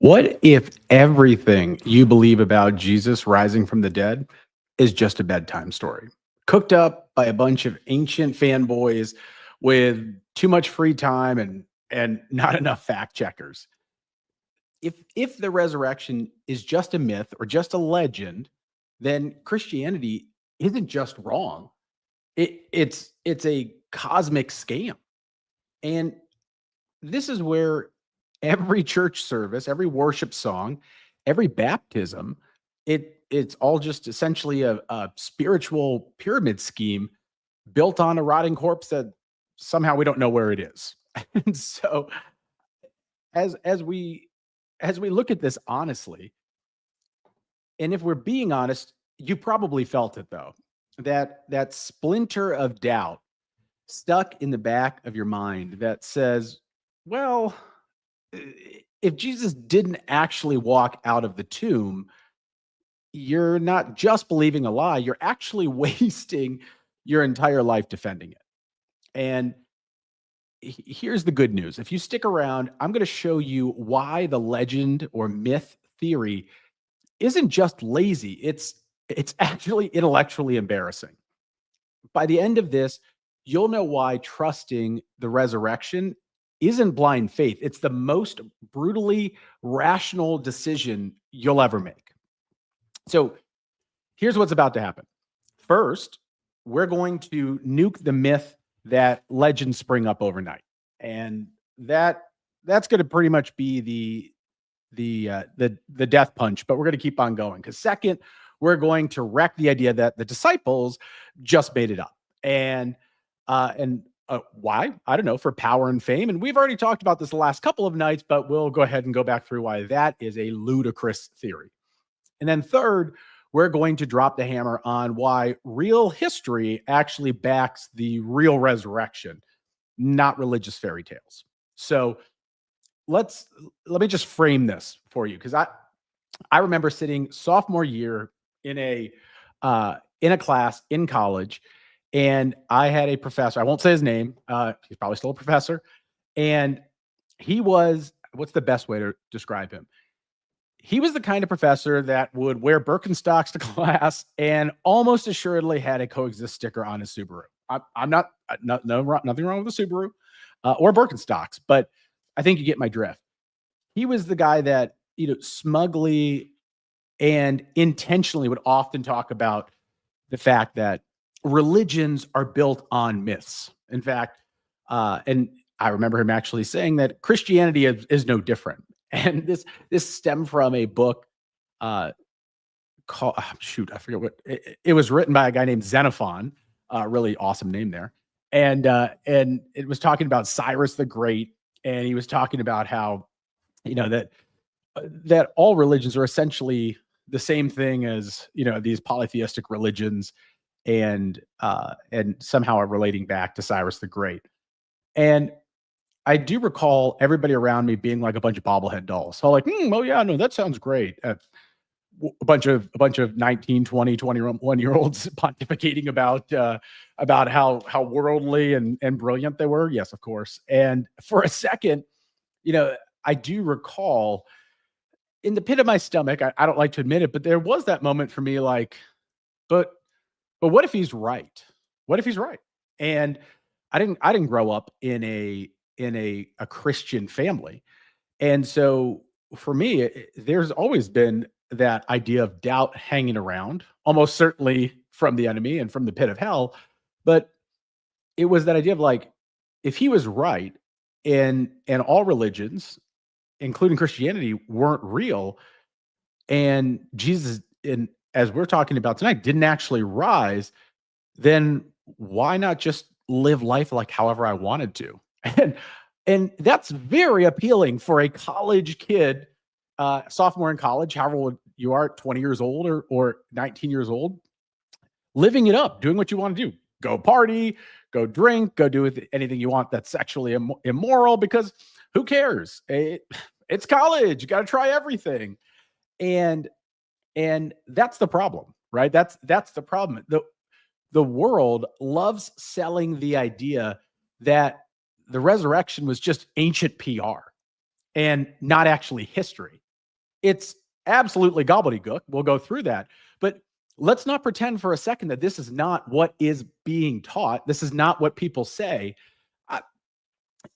What if everything you believe about Jesus rising from the dead is just a bedtime story, cooked up by a bunch of ancient fanboys with too much free time and not enough fact checkers? If the resurrection is just a myth or just a legend, then Christianity isn't just wrong. It's a cosmic scam. And this is where every church service, every worship song, every baptism, it's all just essentially a spiritual pyramid scheme built on a rotting corpse that somehow we don't know where it is. And so as as we as we look at this honestly, and if we're being honest, you probably felt it though. That splinter of doubt stuck in the back of your mind that says, well, if Jesus didn't actually walk out of the tomb, you're not just believing a lie, you're actually wasting your entire life defending it. And here's the good news. If you stick around, I'm going to show you why the legend or myth theory isn't just lazy, it's actually intellectually embarrassing. By the end of this, you'll know why trusting the resurrection isn't blind faith. It's the most brutally rational decision you'll ever make. So here's what's about to happen. First, we're going to nuke the myth that legends spring up overnight. And that's going to pretty much be the death punch, but we're going to keep on going. Because second, we're going to wreck the idea that the disciples just made it up. And why? I don't know, for power and fame. And we've already talked about this the last couple of nights, but we'll go ahead and go back through why that is a ludicrous theory. And then third, we're going to drop the hammer on why real history actually backs the real resurrection, not religious fairy tales. So let me just frame this for you, because I remember sitting sophomore year in a class in college, and I had a professor. I won't say his name. He's probably still a professor, and he was, what's the best way to describe him? He was the kind of professor that would wear Birkenstocks to class and almost assuredly had a coexist sticker on his Subaru. I'm not, nothing wrong with the Subaru or Birkenstocks, but I think you get my drift. He was the guy that, smugly and intentionally would often talk about the fact that religions are built on myths. In fact, and I remember him actually saying that Christianity is no different. And this stemmed from a book called, I forget what it was, written by a guy named Xenophon. Really awesome name there. And it was talking about Cyrus the Great, and he was talking about how, that all religions are essentially the same thing as, these polytheistic religions, and somehow are relating back to Cyrus the Great. And I do recall everybody around me being like a bunch of bobblehead dolls. So like, oh yeah, no, that sounds great. A bunch of 19, 20, 21-year-olds pontificating about how worldly and brilliant they were. Yes, of course. And for a second, I do recall in the pit of my stomach, I don't like to admit it, but there was that moment for me, like, but what if he's right? What if he's right? And I didn't grow up in a Christian family. And so for me, there's always been that idea of doubt hanging around, almost certainly from the enemy and from the pit of hell. But it was that idea of like, if he was right, and all religions, including Christianity, weren't real, and Jesus, and as we're talking about tonight, didn't actually rise, then why not just live life like however I wanted to? And that's very appealing for a college kid, sophomore in college, however old you are, 20 years old or 19 years old, living it up, doing what you want to do. Go party, go drink, go do anything you want that's sexually immoral, because who cares? It's college. You got to try everything. And that's the problem, right? That's the problem. The world loves selling the idea that the resurrection was just ancient PR and not actually history. It's absolutely gobbledygook. We'll go through that. But let's not pretend for a second that this is not what is being taught. This is not what people say. I,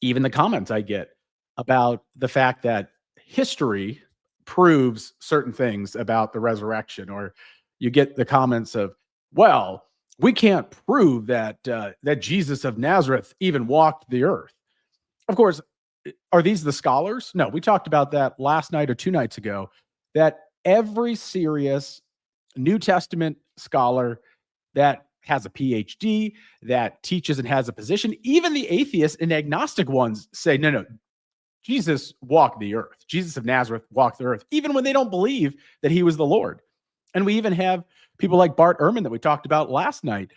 even the comments I get about the fact that history proves certain things about the resurrection, or you get the comments of, well, we can't prove that that Jesus of Nazareth even walked the earth. Of course, are these the scholars? No, we talked about that last night or 2 nights ago, that every serious New Testament scholar that has a PhD, that teaches and has a position, even the atheists and agnostic ones say, no, Jesus walked the earth. Jesus of Nazareth walked the earth, even when they don't believe that he was the Lord. And we even have people like Bart Ehrman that we talked about last night,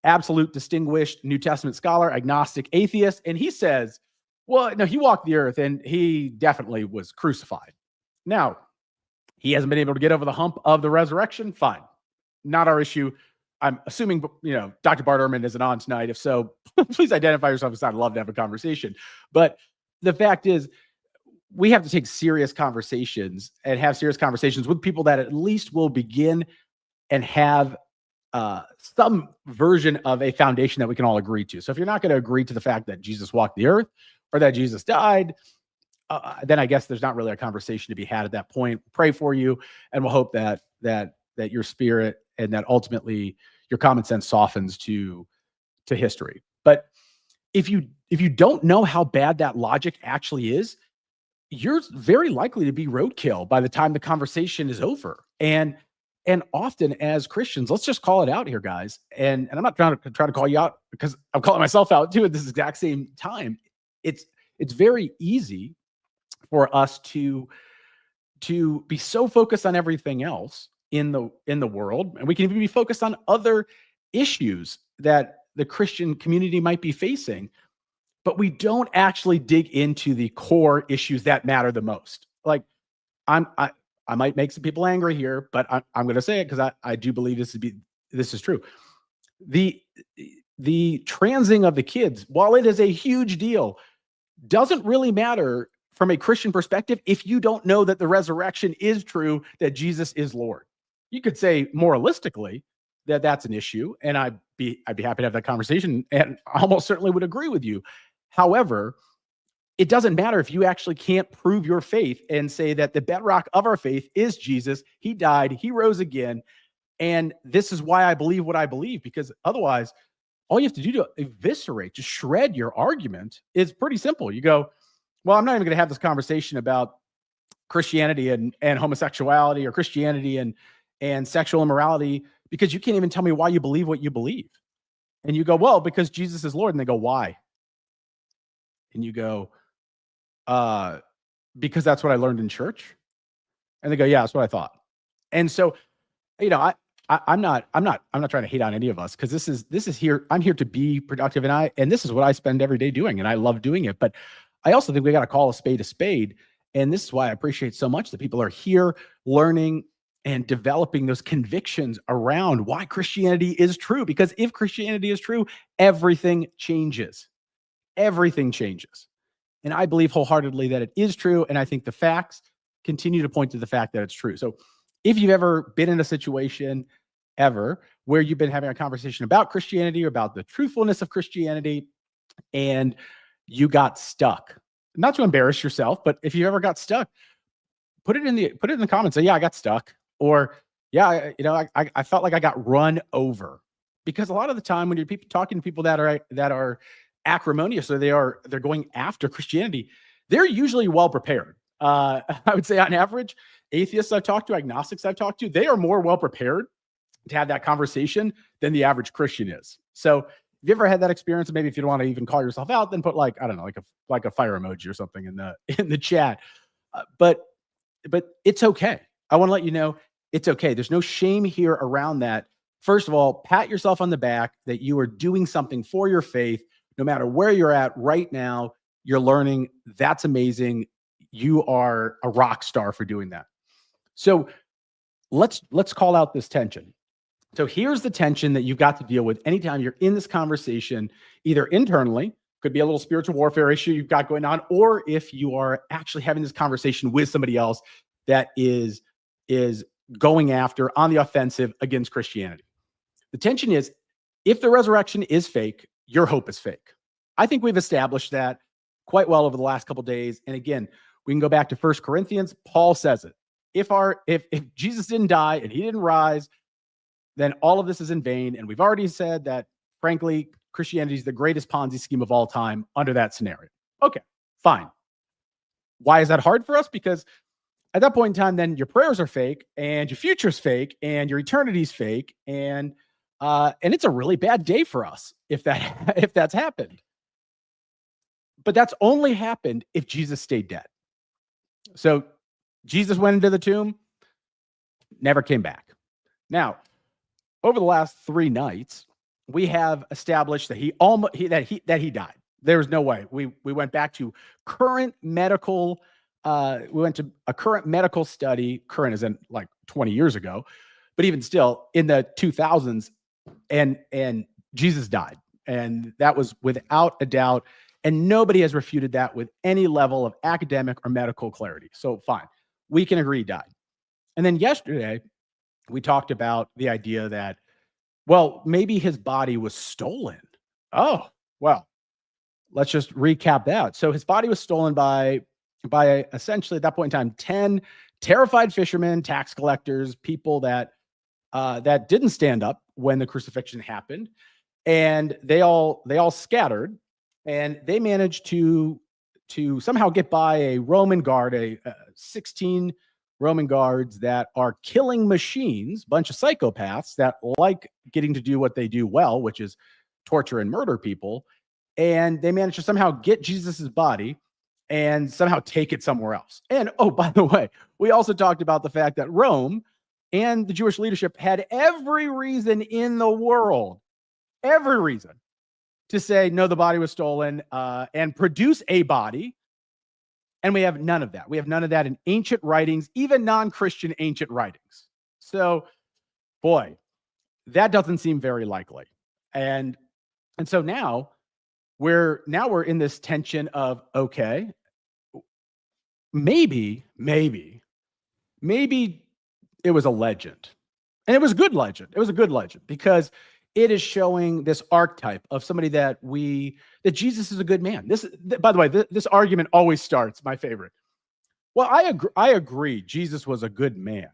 absolute distinguished New Testament scholar, agnostic atheist. And he says, well, no, he walked the earth and he definitely was crucified. Now, he hasn't been able to get over the hump of the resurrection. Fine. Not our issue. I'm assuming, Dr. Bart Ehrman isn't on tonight. If so, please identify yourself, because I'd love to have a conversation. But the fact is, we have to take serious conversations and have serious conversations with people that at least will begin and have some version of a foundation that we can all agree to. So if you're not going to agree to the fact that Jesus walked the earth or that Jesus died, then I guess there's not really a conversation to be had at that point. Pray for you, and we'll hope that your spirit and that ultimately your common sense softens to history. But if you don't know how bad that logic actually is, you're very likely to be roadkill by the time the conversation is over. And often as Christians, let's just call it out here, guys. And I'm not trying to call you out, because I'm calling myself out too at this exact same time. It's very easy for us to be so focused on everything else in the world, and we can even be focused on other issues that the Christian community might be facing, but we don't actually dig into the core issues that matter the most. Like, I might make some people angry here, but I'm going to say it because I do believe this is true. The transing of the kids, while it is a huge deal, doesn't really matter from a Christian perspective if you don't know that the resurrection is true, that Jesus is Lord. You could say moralistically that that's an issue, and I'd be happy to have that conversation, and I almost certainly would agree with you. However, it doesn't matter if you actually can't prove your faith and say that the bedrock of our faith is Jesus. He died, he rose again, and this is why I believe what I believe, because otherwise, all you have to do to eviscerate, to shred your argument is pretty simple. You go, well, I'm not even going to have this conversation about Christianity and homosexuality, or Christianity and sexual immorality, because you can't even tell me why you believe what you believe. And you go, well, because Jesus is Lord. And they go, why? And you go, because that's what I learned in church. And they go, yeah, that's what I thought. And so, I'm not trying to hate on any of us, because this is here. I'm here to be productive, and this is what I spend every day doing, and I love doing it. But I also think we got to call a spade. And this is why I appreciate so much that people are here learning and developing those convictions around why Christianity is true. Because if Christianity is true, everything changes. Everything changes. And I believe wholeheartedly that it is true. And I think the facts continue to point to the fact that it's true. So if you've ever been in a situation ever where you've been having a conversation about Christianity or about the truthfulness of Christianity, and you got stuck, not to embarrass yourself, but if you ever got stuck, put it in the comments. Say, yeah, I got stuck. Or, yeah, I felt like I got run over. Because a lot of the time when you're talking to people that are acrimonious, or they're going after Christianity, they're usually well prepared. I would say on average, atheists I've talked to, agnostics I've talked to, they are more well prepared to have that conversation than the average Christian is. So if you ever had that experience, and maybe if you don't want to even call yourself out, then put like a fire emoji or something in the chat. But it's okay. I want to let you know it's okay. There's no shame here around that. First of all, pat yourself on the back that you are doing something for your faith, no matter where you're at right now. You're learning. That's amazing. You are a rock star for doing that. So let's call out this tension. So here's the tension that you've got to deal with anytime you're in this conversation, either internally, could be a little spiritual warfare issue you've got going on, or if you are actually having this conversation with somebody else that is going after on the offensive against Christianity. The tension is, if the resurrection is fake, your hope is fake. I think we've established that quite well over the last couple of days. And again, we can go back to 1 Corinthians. Paul says it. If Jesus didn't die and he didn't rise, then all of this is in vain. And we've already said that, frankly, Christianity is the greatest Ponzi scheme of all time under that scenario. Okay, fine. Why is that hard for us? Because at that point in time, then your prayers are fake and your future's fake and your eternity's fake. And it's a really bad day for us if that's happened. But that's only happened if Jesus stayed dead. So Jesus went into the tomb, never came back. Now, over the last 3 nights, we have established that he died. There's no way. We went back to current medical. We went to a current medical study. Current as in like 20 years ago, but even still in the 2000s, and Jesus died, and that was without a doubt. And nobody has refuted that with any level of academic or medical clarity. So fine, we can agree he died. And then yesterday, we talked about the idea that, well, maybe his body was stolen. Oh, well, let's just recap that. So his body was stolen by essentially at that point in time, 10 terrified fishermen, tax collectors, people that didn't stand up when the crucifixion happened. And they all scattered, and they managed to somehow get by a Roman guard, 16 Roman guards that are killing machines, bunch of psychopaths that like getting to do what they do well, which is torture and murder people. And they managed to somehow get Jesus's body and somehow take it somewhere else. And oh, by the way, we also talked about the fact that Rome and the Jewish leadership had every reason in the world, every reason to say, no, the body was stolen, and produce a body. And we have none of that. We have none of that in ancient writings, even non-Christian ancient writings. So, boy, that doesn't seem very likely. And so now we're in this tension of, okay, maybe it was a legend. And it was a good legend. It was a good legend because it is showing this archetype of somebody that Jesus is a good man. By the way, this argument always starts, my favorite. Well, I agree. Jesus was a good man,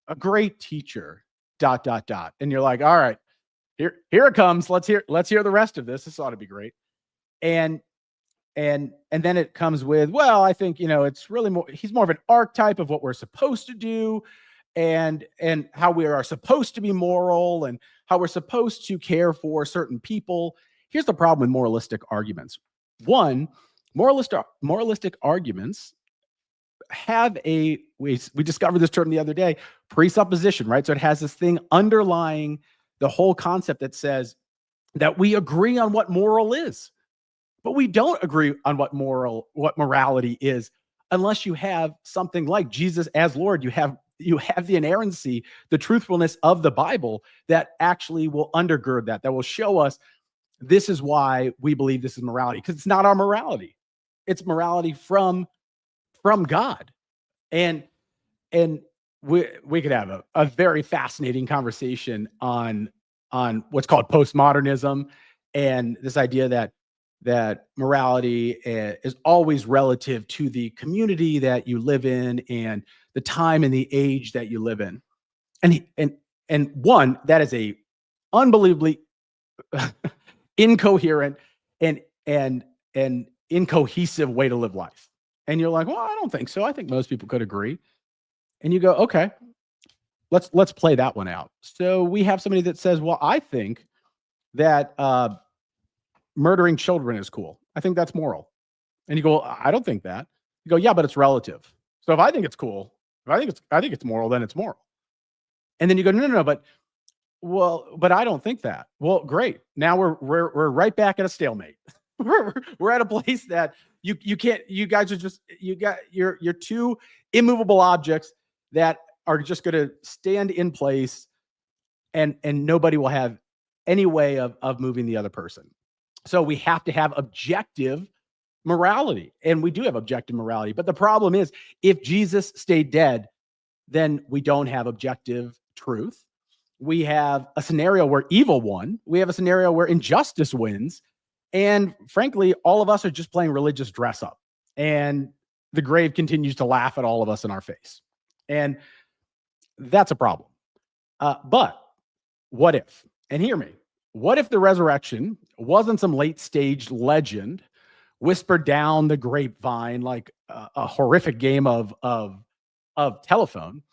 a great teacher, ... And you're like, all right, here it comes. Let's hear the rest of this. This ought to be great. And then it comes with, well, I think, it's really he's more of an archetype of what we're supposed to do, and how we are supposed to be moral, and how we're supposed to care for certain people. Here's the problem with moralistic arguments. One, moralistic arguments have we discovered this term the other day, presupposition, right? So it has this thing underlying the whole concept that says that we agree on what moral is, but we don't agree on what morality is unless you have something like Jesus as Lord. You have the inerrancy, the truthfulness of the Bible that actually will undergird that will show us this is why we believe this is morality, because it's not our morality. It's morality from God. And we could have a very fascinating conversation on what's called postmodernism and this idea that morality is always relative to the community that you live in and the time and the age that you live in. And one, that is a unbelievably incoherent and incohesive way to live life. And you're like, well, I don't think so. I think most people could agree. And you go, okay, let's play that one out. So we have somebody that says, well, I think that murdering children is cool. I think that's moral. And you go, well, I don't think that. You go, yeah, but it's relative. So if I think it's cool, if I think it's moral, then it's moral. And then you go, no, but I don't think that. Well, great. Now we're right back at a stalemate. we're at a place that you can't. You guys are just you're two immovable objects that are just going to stand in place, and nobody will have any way of moving the other person. So we have to have objective morality, and we do have objective morality. But the problem is, if Jesus stayed dead, then we don't have objective truth. We have a scenario where evil won. We have a scenario where injustice wins. And frankly, all of us are just playing religious dress up. And the grave continues to laugh at all of us in our face. And that's a problem. But what if, and hear me, what if the resurrection wasn't some late stage legend whispered down the grapevine like a horrific game of telephone?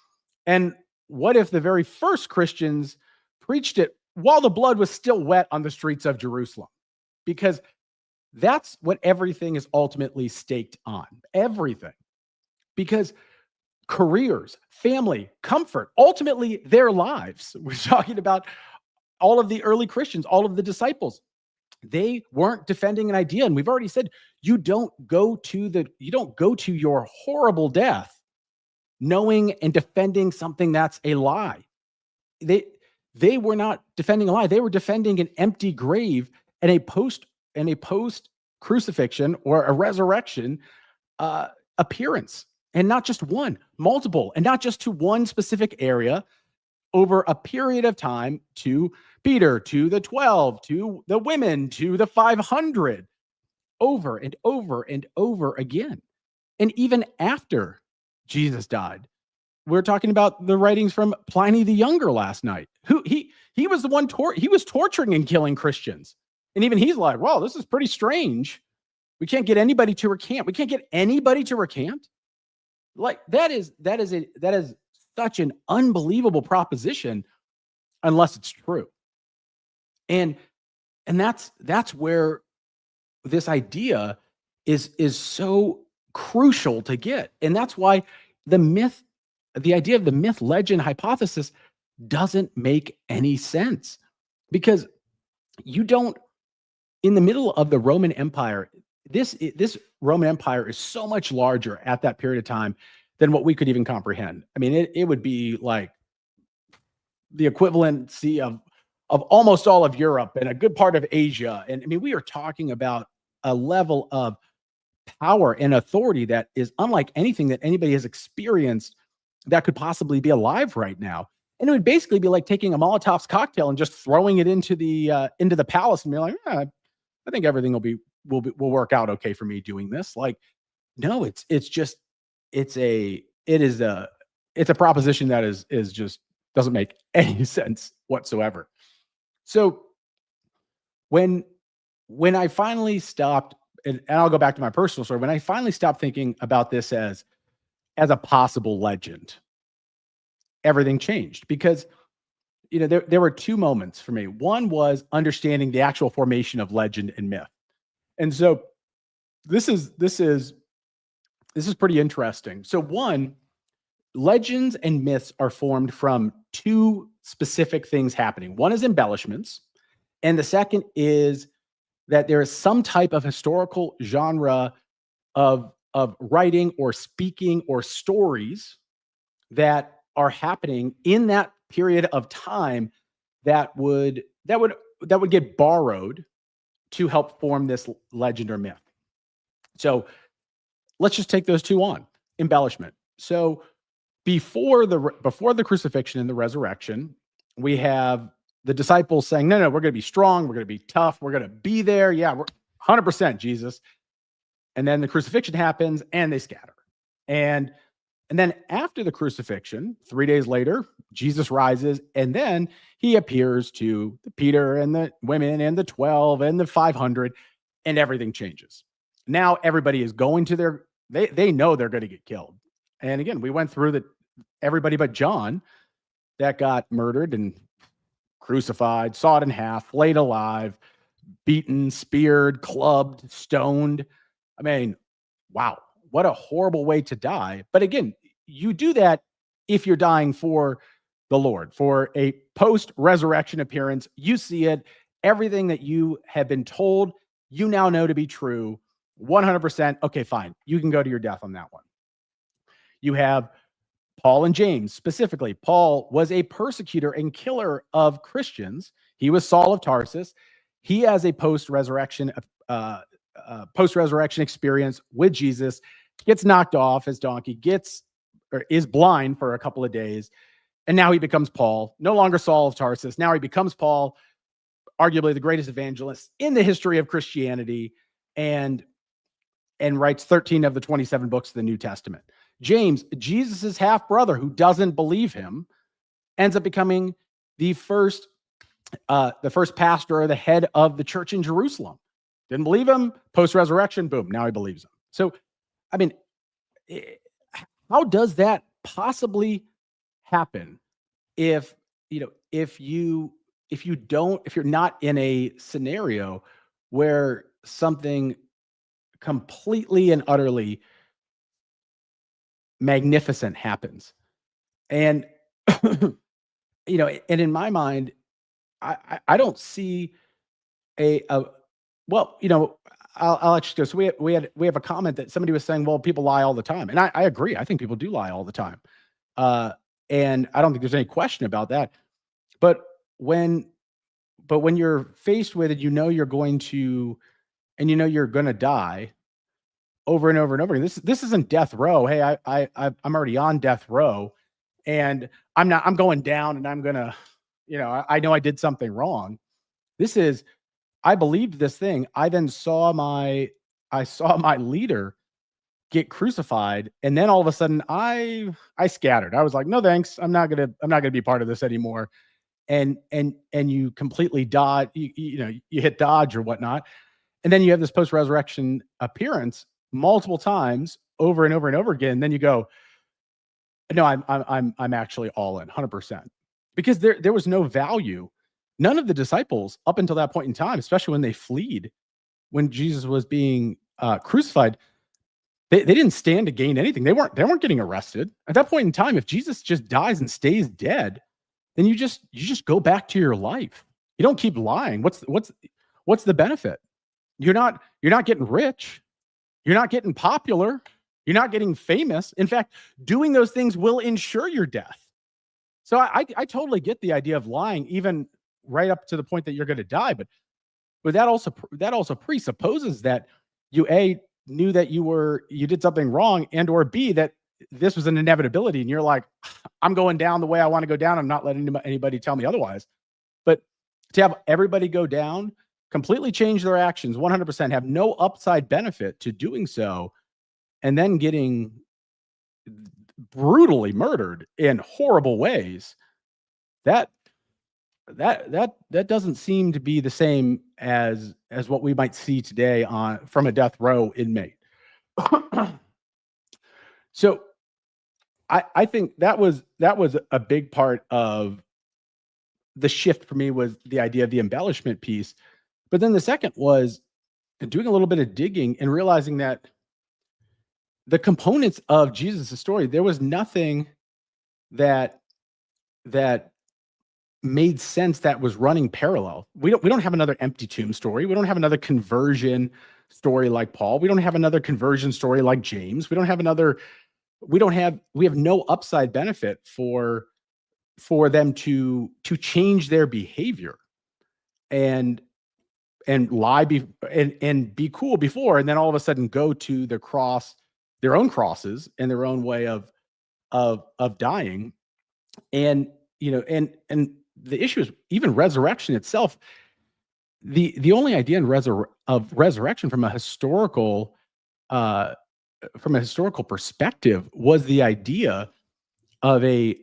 And what if the very first Christians preached it while the blood was still wet on the streets of Jerusalem? Because that's what everything is ultimately staked on. Everything. Because careers, family, comfort, ultimately their lives. We're talking about all of the early Christians, all of the disciples. They weren't defending an idea. And we've already said, you don't go to your horrible death knowing and defending something that's a lie. They were not defending a lie. They were defending an empty grave and a post crucifixion or a resurrection appearance. And not just one, multiple, and not just to one specific area over a period of time, to Peter, to the 12, to the women, to the 500, over and over and over again. And even after Jesus died, we're talking about the writings from Pliny the Younger last night. He was the one he was torturing and killing Christians. And even he's like, well, this is pretty strange. We can't get anybody to recant. We can't get anybody to recant. Like that is such an unbelievable proposition unless it's true. And that's where this idea is so crucial to get. And that's why the idea of the myth legend hypothesis doesn't make any sense, because you don't, in the middle of the Roman Empire, this Roman Empire is so much larger at that period of time than what we could even comprehend. I mean, it would be like the equivalency of almost all of Europe and a good part of Asia. And I mean, we are talking about a level of power and authority that is unlike anything that anybody has experienced that could possibly be alive right now. And it would basically be like taking a Molotov's cocktail and just throwing it into the palace and be like, I think everything will work out okay for me doing this. Like, no, it's a proposition that is just doesn't make any sense whatsoever. So when I finally stopped, and I'll go back to my personal story, when I finally stopped thinking about this as a possible legend, everything changed, because there were two moments for me. One was understanding the actual formation of legend and myth. And so this is pretty interesting. So one, legends and myths are formed from two specific things happening. One is embellishments, and the second is that there is some type of historical genre of writing or speaking or stories that are happening in that period of time that would get borrowed to help form this legend or myth. So let's just take those two on. Embellishment. So before the crucifixion and the resurrection, we have the disciples saying, no, we're going to be strong. We're going to be tough. We're going to be there. Yeah, we're 100% Jesus. And then the crucifixion happens and they scatter. And then after the crucifixion, 3 days later, Jesus rises, and then he appears to Peter and the women and the 12 and the 500, and everything changes. Now everybody is going to they know they're going to get killed. And again, we went through everybody but John that got murdered and crucified, sawed in half, flayed alive, beaten, speared, clubbed, stoned. I mean, wow, what a horrible way to die. But again, you do that if you're dying for the Lord, for a post-resurrection appearance. You see it. Everything that you have been told, you now know to be true, 100%. Okay, fine. You can go to your death on that one. You have Paul and James. Specifically, Paul was a persecutor and killer of Christians. He was Saul of Tarsus. He has a post-resurrection experience with Jesus, gets knocked off his donkey, gets or is blind for a couple of days, and now he becomes Paul, no longer Saul of Tarsus. Now he becomes Paul, arguably the greatest evangelist in the history of Christianity, and writes 13 of the 27 books of the New Testament. James, Jesus's half brother, who doesn't believe him, ends up becoming the first pastor or the head of the church in Jerusalem. Didn't believe him, post-resurrection, boom, now he believes him. So, I mean, how does that possibly happen if you're not in a scenario where something completely and utterly magnificent happens? And and in my mind, I don't see well, I'll let you go. So we have a comment that somebody was saying, well, people lie all the time. And I agree. I think people do lie all the time. And I don't think there's any question about that. But when you're faced with it, you're going to die over and over and over again. This isn't death row. Hey, I'm already on death row, and I'm going down, and I'm gonna, I know I did something wrong. This is, I believed this thing. I then saw my leader get crucified, and then all of a sudden I scattered. I was like, no thanks, I'm not gonna be part of this anymore. And you completely dodge, you hit dodge or whatnot, and then you have this post-resurrection appearance multiple times over and over and over again. And then you go, no, I'm actually all in 100%, because there was no value. None of the disciples up until that point in time, especially when they fled, when Jesus was being crucified, they didn't stand to gain anything. They weren't getting arrested at that point in time. If Jesus just dies and stays dead, then you just go back to your life. You don't keep lying. What's the benefit? You're not getting rich. You're not getting popular. You're not getting famous. In fact, doing those things will ensure your death. So I totally get the idea of lying, even right up to the point that you're going to die. But that also presupposes that you knew that you did something wrong, and or B, that this was an inevitability, and you're like, I'm going down the way I want to go down. I'm not letting anybody tell me otherwise. But to have everybody go down, completely change their actions, 100%, have no upside benefit to doing so, and then getting brutally murdered in horrible ways, that doesn't seem to be the same as what we might see today from a death row inmate. So I think that was a big part of the shift for me, was the idea of the embellishment piece. But then the second was doing a little bit of digging and realizing that the components of Jesus' story, there was nothing that made sense that was running parallel. We don't have another empty tomb story. We don't have another conversion story like Paul. We don't have another conversion story like James. We have no upside benefit for them to change their behavior and lie and be cool before, and then all of a sudden go to the cross, their own crosses and their own way of dying. And the issue is even resurrection itself. The only idea of resurrection from a historical perspective was the idea of a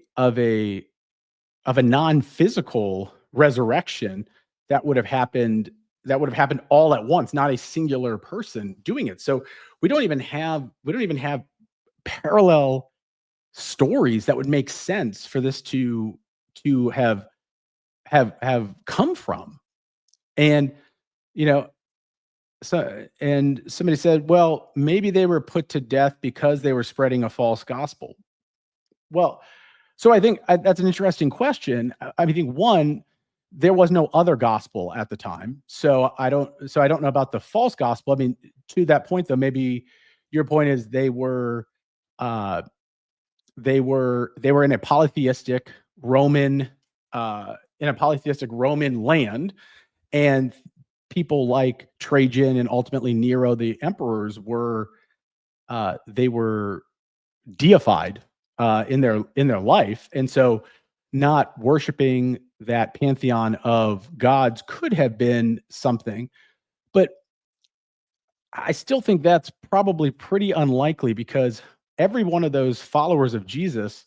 non-physical resurrection that would have happened all at once, not a singular person doing it. So we don't even have parallel stories that would make sense for this to have come from. And and somebody said, well, maybe they were put to death because they were spreading a false gospel. Well, so I think that's an interesting question. I think, one, there was no other gospel at the time, so I don't know about the false gospel. I mean, to that point, though, maybe your point is they were in a polytheistic Roman land, and people like Trajan and ultimately Nero, the emperors, were deified in their life, and so not worshiping that pantheon of gods could have been something, but I still think that's probably pretty unlikely because every one of those followers of Jesus,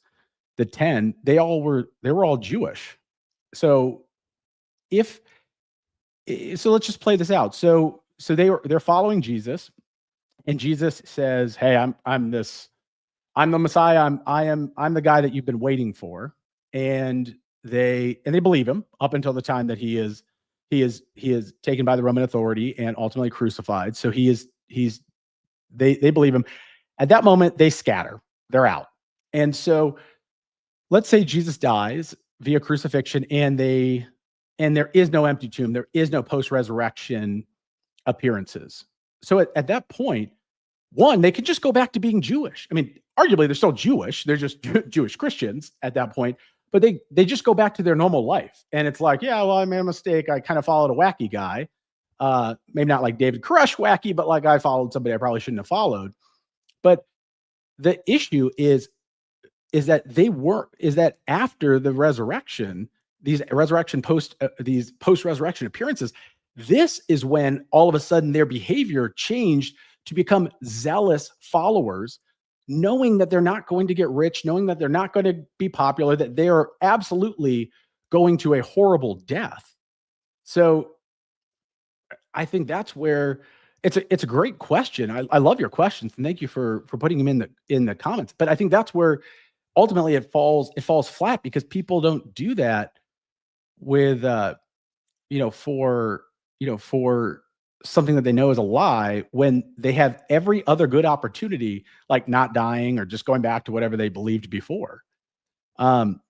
the 10, they were all Jewish. So if so let's just play this out. So they're following Jesus, and Jesus says, "Hey, I'm the Messiah. I'm the guy that you've been waiting for." And they believe him up until the time that he is taken by the Roman authority and ultimately crucified. So they believe him. At that moment, they scatter. They're out. And so let's say Jesus dies via crucifixion, and there is no empty tomb. There is no post-resurrection appearances. So at that point, one, they could just go back to being Jewish. I mean, arguably, they're still Jewish. They're just Jewish Christians at that point, but they just go back to their normal life. And it's like, yeah, well, I made a mistake. I kind of followed a wacky guy. Maybe not like David Koresh wacky, but like I followed somebody I probably shouldn't have followed. But the issue is that after the resurrection, these post-resurrection appearances, this is when all of a sudden their behavior changed to become zealous followers, knowing that they're not going to get rich, knowing that they're not going to be popular, that they are absolutely going to a horrible death. So I think that's where it's a great question. I love your questions, and thank you for putting them in the comments. But I think that's where ultimately it falls flat, because people don't do that with for something that they know is a lie, when they have every other good opportunity, like not dying or just going back to whatever they believed before. Um,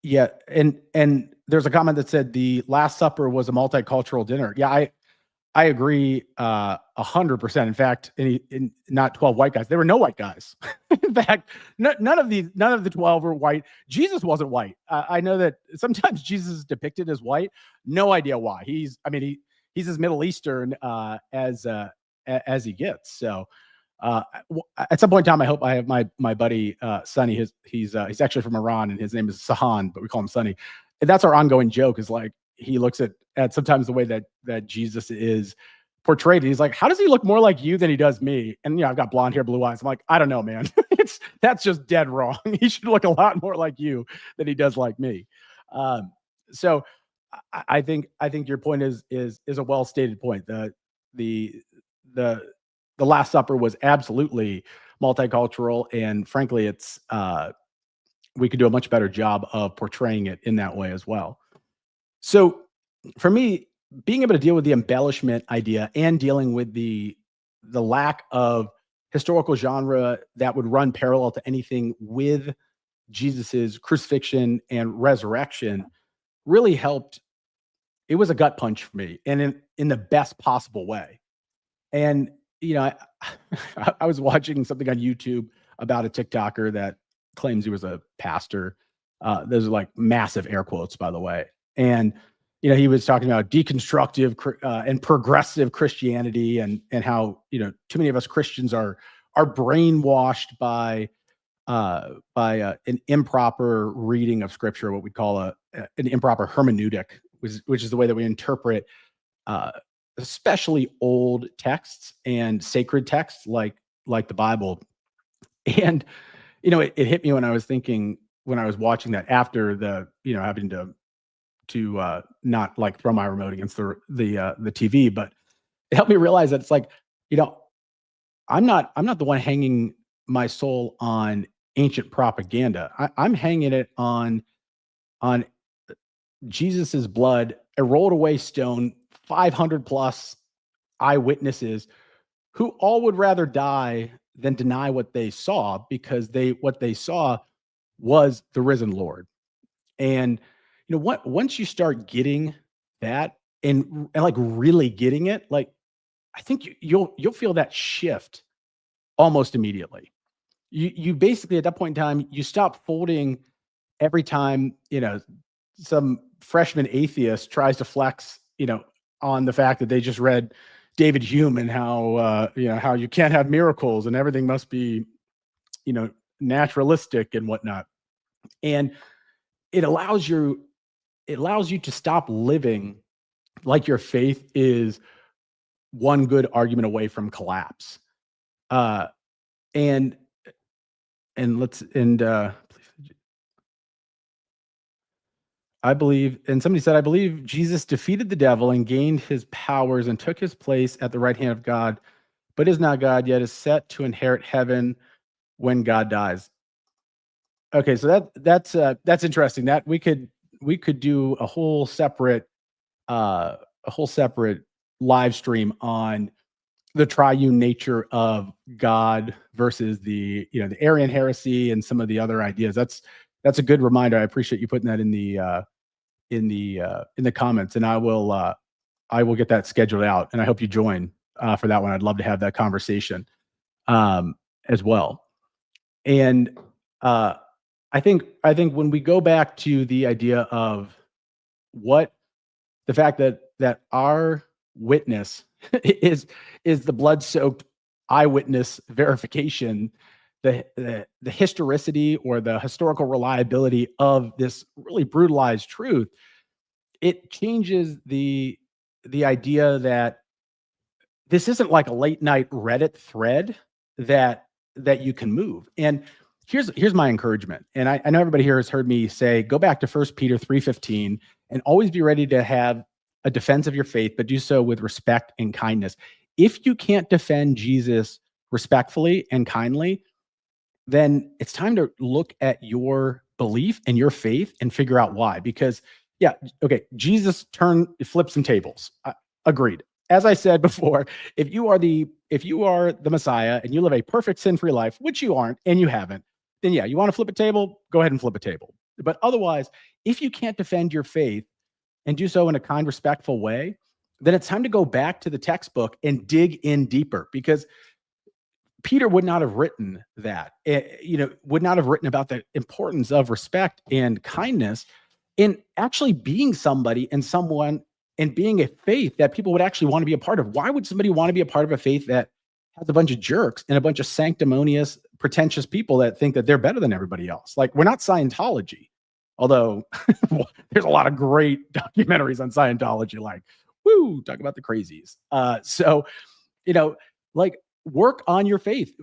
yeah, and there's a comment that said the Last Supper was a multicultural dinner. Yeah, I agree 100%. In fact, in not 12 white guys, there were no white guys. In fact, none of the 12 were white. Jesus wasn't white. I know that sometimes Jesus is depicted as white. No idea why. He's as Middle Eastern as he gets. So at some point in time, I hope I have my buddy Sonny. He's actually from Iran, and his name is Sahan, but we call him Sonny. And that's our ongoing joke. Is like he looks at sometimes the way that Jesus is portrayed, and he's like, "How does he look more like you than he does me?" And I've got blonde hair, blue eyes. I'm like, I don't know, man. That's just dead wrong. He should look a lot more like you than he does like me. So I think your point is a well stated point. The Last Supper was absolutely multicultural, and frankly, it's we could do a much better job of portraying it in that way as well. So for me, being able to deal with the embellishment idea and dealing with the lack of historical genre that would run parallel to anything with Jesus's crucifixion and resurrection really helped. It was a gut punch for me, and in the best possible way. And I was watching something on YouTube about a TikToker that claims he was a pastor. Those are like massive air quotes, by the way. And he was talking about deconstructive and progressive Christianity, and how too many of us Christians are brainwashed by an improper reading of Scripture, what we call an improper hermeneutic, which is the way that we interpret especially old texts and sacred texts like the Bible. And it hit me when I was watching that, after having to not like throw my remote against the TV, but it helped me realize that it's like, I'm not the one hanging my soul on ancient propaganda. I'm hanging it on Jesus's blood, a rolled away stone, 500 plus eyewitnesses who all would rather die than deny what they saw, because what they saw was the risen Lord. And once you start getting that, and like really getting it, like I think you'll feel that shift almost immediately. You basically, at that point in time, you stop folding every time some freshman atheist tries to flex on the fact that they just read David Hume, and how how you can't have miracles and everything must be naturalistic and whatnot. And it allows you to stop living like your faith is one good argument away from collapse. Uh, and and let's and I believe, and somebody said, I believe Jesus defeated the devil and gained his powers and took his place at the right hand of God, but is not God, yet is set to inherit heaven when God dies. Okay, so that's interesting. That we could do a whole separate live stream on the triune nature of God versus the the Arian heresy and some of the other ideas. That's a good reminder. I appreciate you putting that in the comments, and I will get that scheduled out, and I hope you join for that one. I'd love to have that conversation as well. And I think when we go back to the idea of what the fact that our witness is the blood-soaked eyewitness verification, the historicity or the historical reliability of this really brutalized truth, it changes the idea that this isn't like a late night Reddit thread that you can move. And here's my encouragement. And I know everybody here has heard me say, go back to 1 Peter 3:15 and always be ready to have a defense of your faith, but do so with respect and kindness. If you can't defend Jesus respectfully and kindly, then it's time to look at your belief and your faith and figure out why. Because, yeah, okay, Jesus flipped some tables. Agreed. As I said before, if you are the Messiah and you live a perfect sin-free life, which you aren't and you haven't, then yeah, you want to flip a table, go ahead and flip a table. But otherwise, if you can't defend your faith and do so in a kind, respectful way, then it's time to go back to the textbook and dig in deeper, because Peter would not have written that, would not have written about the importance of respect and kindness in actually being somebody and someone and being a faith that people would actually want to be a part of. Why would somebody want to be a part of a faith that has a bunch of jerks and a bunch of sanctimonious, pretentious people that think that they're better than everybody else? Like, we're not Scientology, although there's a lot of great documentaries on Scientology, like, woo, talk about the crazies. So, like, work on your faith.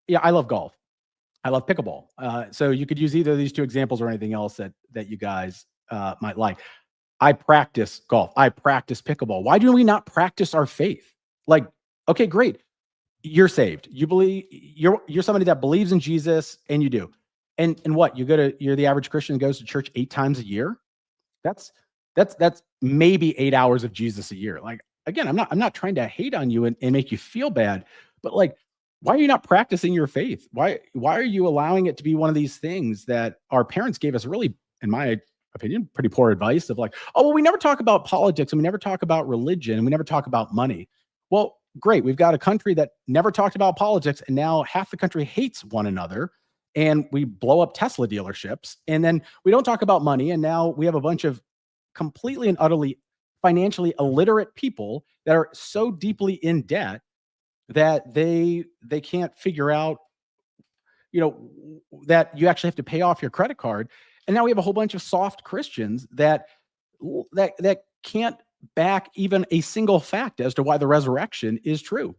Yeah, I love golf. I love pickleball. So you could use either of these two examples or anything else that you guys might like. I practice golf. I practice pickleball. Why do we not practice our faith? Like, okay, great. You're saved. You believe you're somebody that believes in Jesus, and you do. And what? You're the average Christian who goes to church 8 times a year. That's maybe 8 hours of Jesus a year. Like, again, I'm not trying to hate on you and make you feel bad, but like, why are you not practicing your faith? Why are you allowing it to be one of these things that our parents gave us, really, in my opinion, pretty poor advice of like, oh, well, we never talk about politics and we never talk about religion and we never talk about money. Well, great. We've got a country that never talked about politics, and now half the country hates one another, and we blow up Tesla dealerships, and then we don't talk about money, and now we have a bunch of completely and utterly financially illiterate people that are so deeply in debt that they can't figure out, that you actually have to pay off your credit card. And now we have a whole bunch of soft Christians that can't back even a single fact as to why the resurrection is true.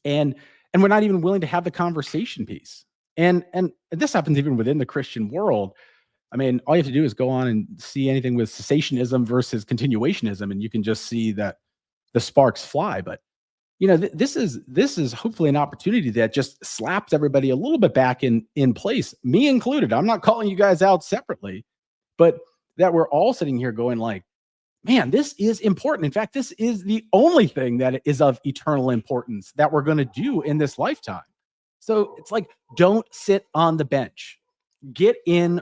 And we're not even willing to have the conversation piece. And this happens even within the Christian world. I mean, all you have to do is go on and see anything with cessationism versus continuationism, and you can just see that the sparks fly. But this is hopefully an opportunity that just slaps everybody a little bit back in place, me included. I'm not calling you guys out separately, but that we're all sitting here going like, man, this is important. In fact, this is the only thing that is of eternal importance that we're going to do in this lifetime. So it's like, don't sit on the bench. Get in,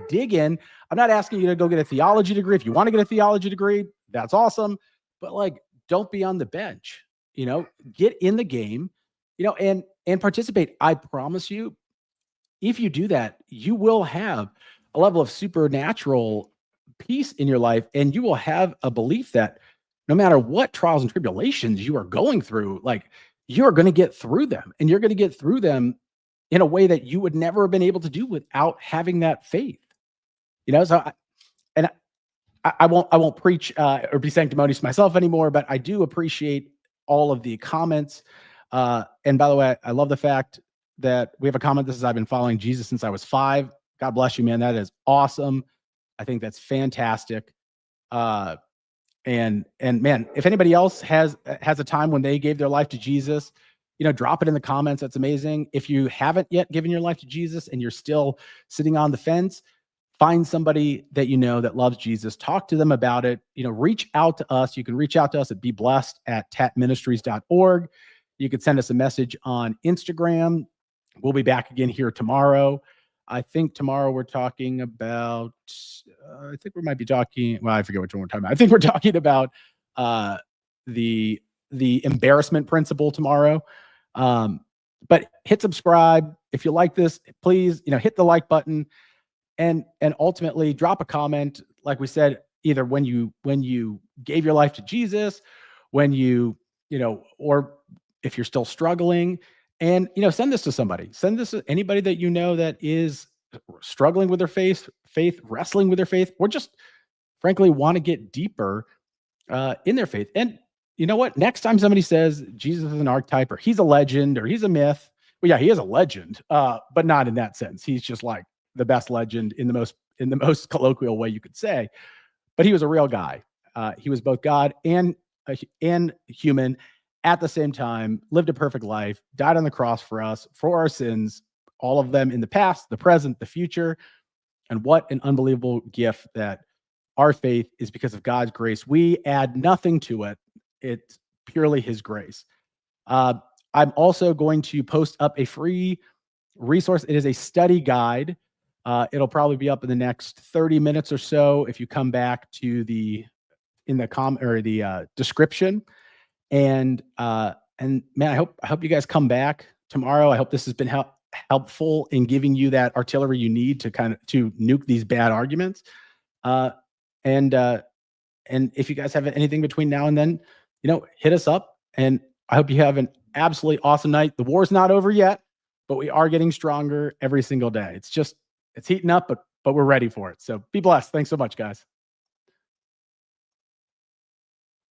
dig in. I'm not asking you to go get a theology degree. If you want to get a theology degree, that's awesome. But like, don't be on the bench. Get in the game, and participate. I promise you, if you do that, you will have a level of supernatural peace in your life, and you will have a belief that no matter what trials and tribulations you are going through, like, you are going to get through them, and you're going to get through them in a way that you would never have been able to do without having that faith. You know, so and I won't preach or be sanctimonious myself anymore, but I do appreciate all of the comments. And by the way, I love the fact that we have a comment that says, I've been following Jesus since I was 5. God bless you, man. That is awesome. I think that's fantastic. And man, if anybody else has a time when they gave their life to Jesus, you know, drop it in the comments. That's amazing. If you haven't yet given your life to Jesus and you're still sitting on the fence, find somebody that you know that loves Jesus. Talk to them about it. You know, reach out to us. You can reach out to us at beblessed@tatministries.org. You could send us a message on Instagram. We'll be back again here tomorrow. I think tomorrow we're talking about, I think we might be talking, well, I forget which one we're talking about. I think we're talking about the embarrassment principle tomorrow. But hit subscribe. If you like this, please, you know, hit the like button and ultimately drop a comment. Like we said, either when you gave your life to Jesus, when you know, or if you're still struggling, and, you know, send this to somebody. Send this to anybody that you know that is struggling with their faith, wrestling with their faith, or just frankly want to get deeper in their faith. And you know what? Next time somebody says Jesus is an archetype or he's a legend or he's a myth, well, yeah, he is a legend, but not in that sense. He's just like the best legend in the most colloquial way you could say. But he was a real guy. He was both God and human at the same time, lived a perfect life, died on the cross for us, for our sins, all of them in the past, the present, the future. And what an unbelievable gift that our faith is because of God's grace. We add nothing to it. It's purely his grace. I'm also going to post up a free resource. It is a study guide. It'll probably be up in the next 30 minutes or so if you come back to the description. And man, I hope you guys come back tomorrow. I hope this has been helpful in giving you that artillery you need to to nuke these bad arguments. And if you guys have anything between now and then, you know, hit us up. And I hope you have an absolutely awesome night. The war's not over yet, but we are getting stronger every single day. It's heating up, but we're ready for it. So be blessed. Thanks so much, guys.